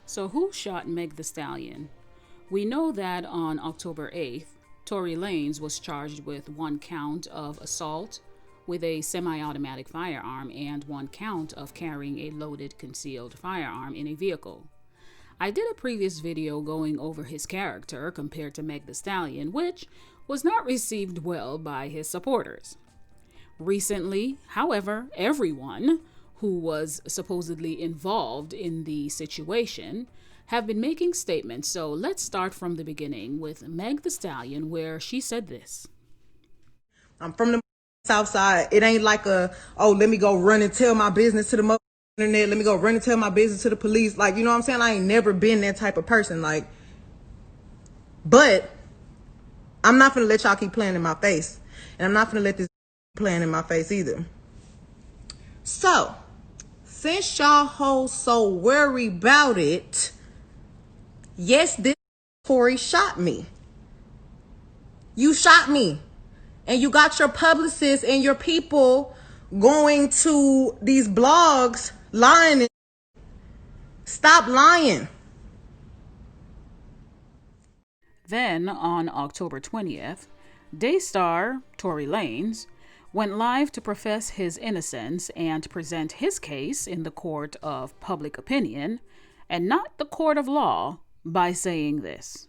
So who shot Meg the Stallion? We know that on October 8th, Tory Lanez was charged with 1 count of assault with a semi-automatic firearm and 1 count of carrying a loaded concealed firearm in a vehicle. I did a previous video going over his character compared to Meg the Stallion, which was not received well by his supporters. Recently, however, everyone who was supposedly involved in the situation have been making statements. So let's start from the beginning with Meg the Stallion, where she said this. I'm from the South Side. It ain't like let me go run and tell my business to the internet. Let me go run and tell my business to the police. Like, you know what I'm saying? I ain't never been that type of person. Like, but I'm not gonna let y'all keep playing in my face. And I'm not gonna let this playing in my face either. So, since y'all hoes so worried about it, yes, this Tory shot me. You shot me. And you got your publicists and your people going to these blogs lying. Stop lying. Then, on October 20th, Daystar, Tory Lanez, went live to profess his innocence and present his case in the court of public opinion and not the court of law by saying this.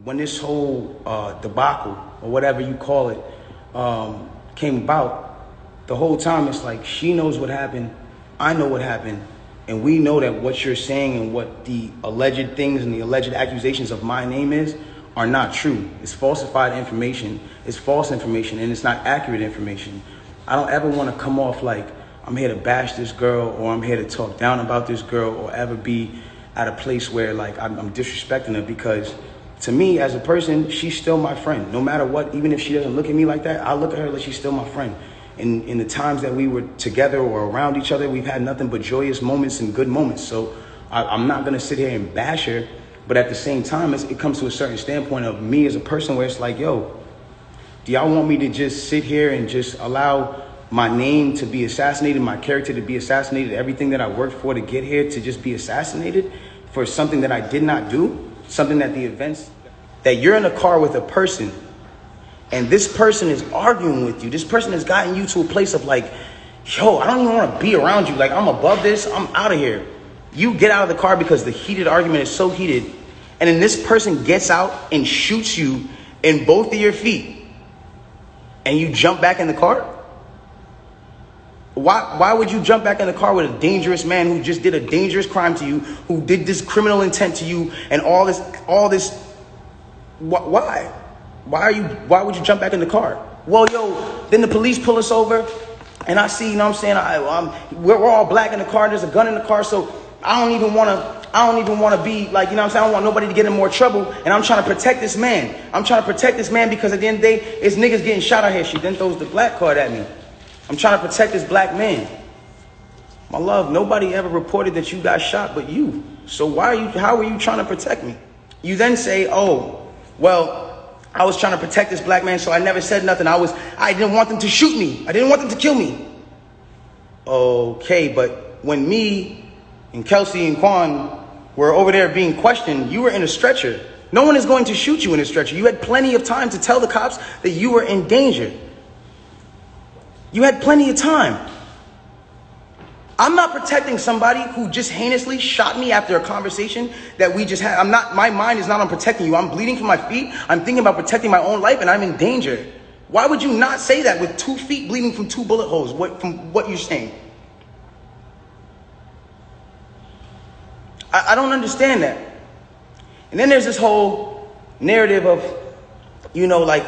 When this whole debacle, or whatever you call it, came about, the whole time it's like she knows what happened, I know what happened, and we know that what you're saying and what the alleged things and the alleged accusations of my name is are not true. It's falsified information, it's false information, and it's not accurate information. I don't ever want to come off like I'm here to bash this girl or I'm here to talk down about this girl or ever be at a place where like I'm disrespecting her, because to me as a person, she's still my friend. No matter what, even if she doesn't look at me like that, I look at her like she's still my friend. In the times that we were together or around each other, we've had nothing but joyous moments and good moments. So I'm not going to sit here and bash her. But at the same time, it comes to a certain standpoint of me as a person where it's like, yo, do y'all want me to just sit here and just allow my name to be assassinated, my character to be assassinated, everything that I worked for to get here to just be assassinated for something that I did not do? Something that the events, that you're in a car with a person and this person is arguing with you. This person has gotten you to a place of like, yo, I don't even want to be around you. Like, I'm above this. I'm out of here. You get out of the car because the heated argument is so heated. And then this person gets out and shoots you in both of your feet. And you jump back in the car? Why would you jump back in the car with a dangerous man who just did a dangerous crime to you, who did this criminal intent to you and all this? Why? Why would you jump back in the car? Well, yo, then the police pull us over and I see, you know what I'm saying? We're all black in the car. There's a gun in the car. So I don't even want to be like, you know what I'm saying? I don't want nobody to get in more trouble. And I'm trying to protect this man. I'm trying to protect this man because at the end of the day, it's niggas getting shot out here. She then throws the black card at me. I'm trying to protect this black man. My love, nobody ever reported that you got shot but you. So how are you trying to protect me? You then say, oh, well, I was trying to protect this black man, so I never said nothing. I didn't want them to shoot me. I didn't want them to kill me. Okay, but when me and Kelsey and Quan were over there being questioned, you were in a stretcher. No one is going to shoot you in a stretcher. You had plenty of time to tell the cops that you were in danger. You had plenty of time. I'm not protecting somebody who just heinously shot me after a conversation that we just had. My mind is not on protecting you. I'm bleeding from my feet. I'm thinking about protecting my own life and I'm in danger. Why would you not say that with 2 feet bleeding from 2 bullet holes? From what you're saying? I don't understand that. And then there's this whole narrative of, you know, like,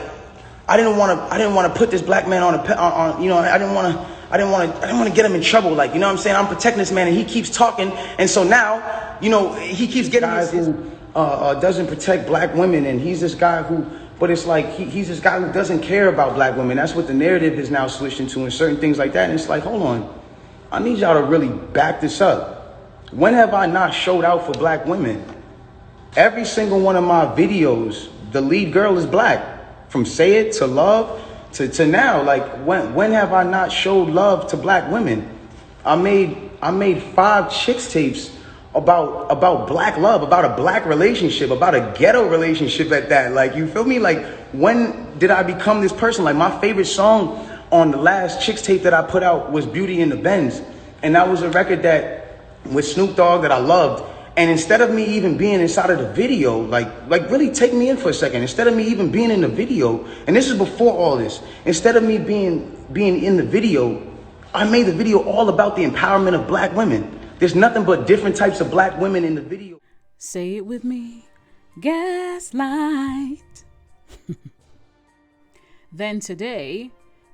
I didn't want to put this black man on you know, I didn't want to get him in trouble. Like, you know what I'm saying? I'm protecting this man and he keeps talking. And so now, you know, he keeps getting guys who doesn't protect black women. And he's this guy but it's like, he's this guy who doesn't care about black women. That's what the narrative is now switched into and certain things like that. And it's like, hold on, I need y'all to really back this up. When have I not showed out for black women? Every single one of my videos, the lead girl is black. From Say It to Love to now, like when have I not showed love to black women? I made 5 chicks tapes about black love, about a black relationship, about a ghetto relationship at that. Like, you feel me? Like, when did I become this person? Like, my favorite song on the last Chicks tape that I put out was Beauty in the Benz. And that was a record that with Snoop Dogg that I loved. And instead of me even being inside of the video, like really take me in for a second. Instead of me even being in the video, and this is before all this, instead of me being in the video, I made the video all about the empowerment of black women. There's nothing but different types of black women in the video. Say it with me. Gaslight. Then today,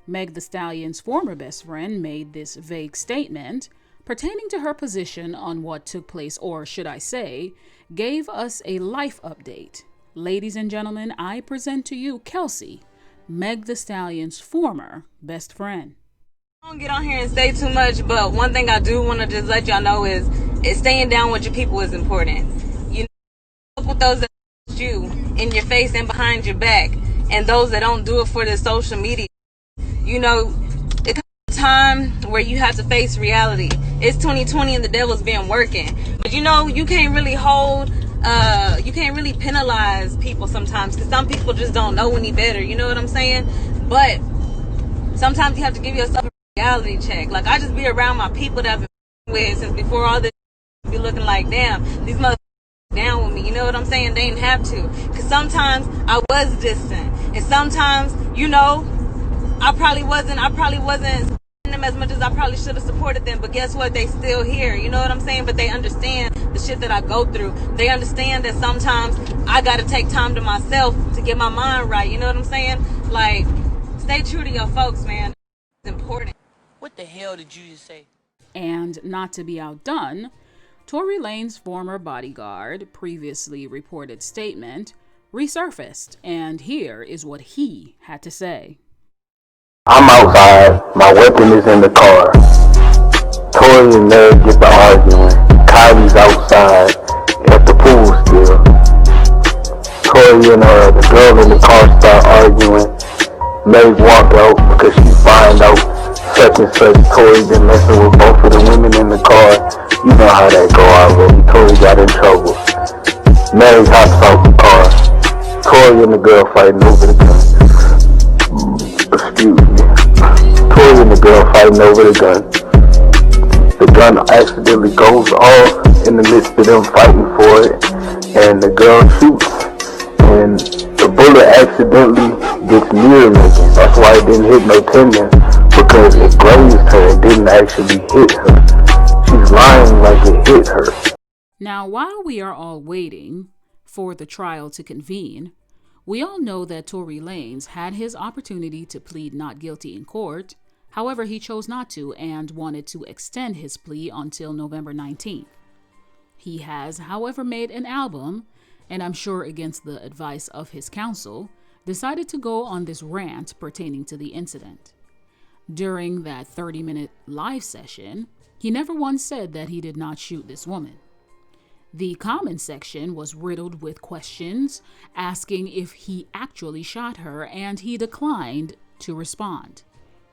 Meg Thee Stallion's former best friend made this vague statement pertaining to her position on what took place, or should I say, gave us a life update. Ladies and gentlemen, I present to you Kelsey, Meg Thee Stallion's former best friend. I don't get on here and say too much, but one thing I do want to just let y'all know is staying down with your people is important. You know, with those that you in your face and behind your back, and those that don't do it for the social media. You know, it comes a time where you have to face reality. It's 2020 and the devil's been working, but you know, you can't really you can't really penalize people sometimes, because some people just don't know any better. You know what I'm saying? But sometimes you have to give yourself a reality check. Like, I just be around my people that I've been with since before all this be looking like, damn, these motherfuckers down with me. You know what I'm saying? They didn't have to, because sometimes I was distant, and sometimes, you know, I probably wasn't supporting them as much as I probably should have supported them. But guess what? They still here. You know what I'm saying? But they understand the shit that I go through. They understand that sometimes I gotta take time to myself to get my mind right. You know what I'm saying? Like, stay true to your folks, man. It's important. What the hell did you just say? And not to be outdone, Tory Lanez's former bodyguard previously reported statement resurfaced, and here is what he had to say. I'm outside, my weapon is in the car. Tory and Meg get to arguing. Kylie's outside at the pool still. Tory and the girl in the car start arguing. Meg walked out because she find out such and such. Tory been messing with both of the women in the car. You know how that go already. Tory got in trouble. Meg hops out the car. Tory and the girl fighting over the gun. Excuse me. Tory and the girl fighting over the gun. The gun accidentally goes off in the midst of them fighting for it, and the girl shoots, and the bullet accidentally gets near Megan. That's why it didn't hit no tendon, because it grazed her. It didn't actually hit her. She's lying like it hit her. Now, while we are all waiting for the trial to convene, we all know that Tory Lanez had his opportunity to plead not guilty in court. However, he chose not to and wanted to extend his plea until November 19th. He has, however, made an album, and I'm sure against the advice of his counsel, decided to go on this rant pertaining to the incident. During that 30-minute live session, he never once said that he did not shoot this woman. The comment section was riddled with questions asking if he actually shot her, and he declined to respond.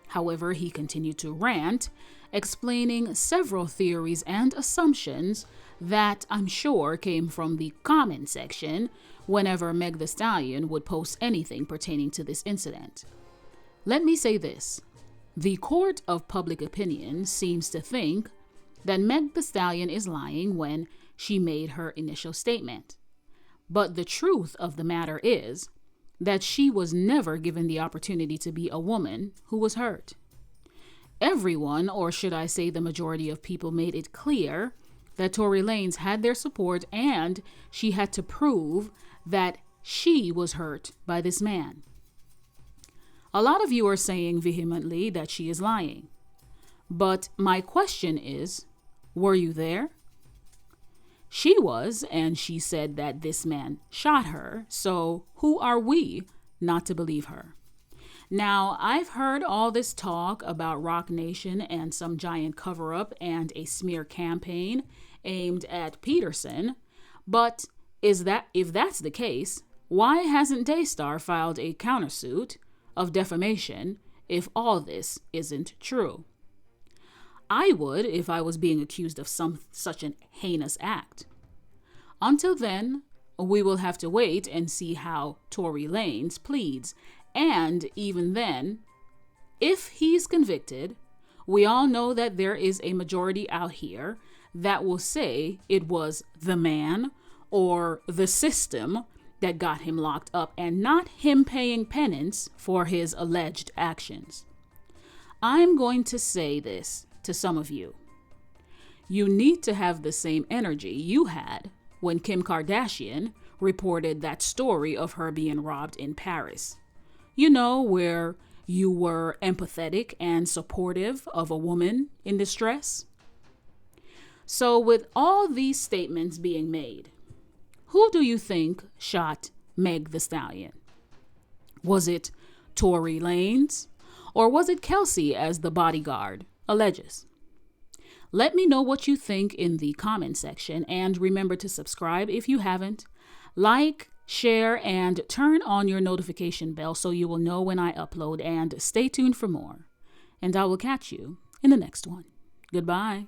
However, he continued to rant, explaining several theories and assumptions that I'm sure came from the comment section whenever Meg Thee Stallion would post anything pertaining to this incident. Let me say this. The court of public opinion seems to think that Meg Thee Stallion is lying when she made her initial statement. But the truth of the matter is that she was never given the opportunity to be a woman who was hurt. Everyone, or should I say the majority of people, made it clear that Tory Lanez had their support, and she had to prove that she was hurt by this man. A lot of you are saying vehemently that she is lying. But my question is, were you there? She was, and she said that this man shot her, so who are we not to believe her? Now, I've heard all this talk about Rock Nation and some giant cover-up and a smear campaign aimed at Peterson, but if that's the case, why hasn't Daystar filed a countersuit of defamation if all this isn't true? I would if I was being accused of such an heinous act. Until then, we will have to wait and see how Tory Lanez pleads. And even then, if he's convicted, we all know that there is a majority out here that will say it was the man or the system that got him locked up and not him paying penance for his alleged actions. I'm going to say this to some of you. You need to have the same energy you had when Kim Kardashian reported that story of her being robbed in Paris. You know, where you were empathetic and supportive of a woman in distress. So with all these statements being made, who do you think shot Meg the Stallion? Was it Tory Lanez, or was it Kelsey, as the bodyguard alleges? Let me know what you think in the comment section, and remember to subscribe if you haven't. Like, share, and turn on your notification bell so you will know when I upload, and stay tuned for more. And I will catch you in the next one. Goodbye.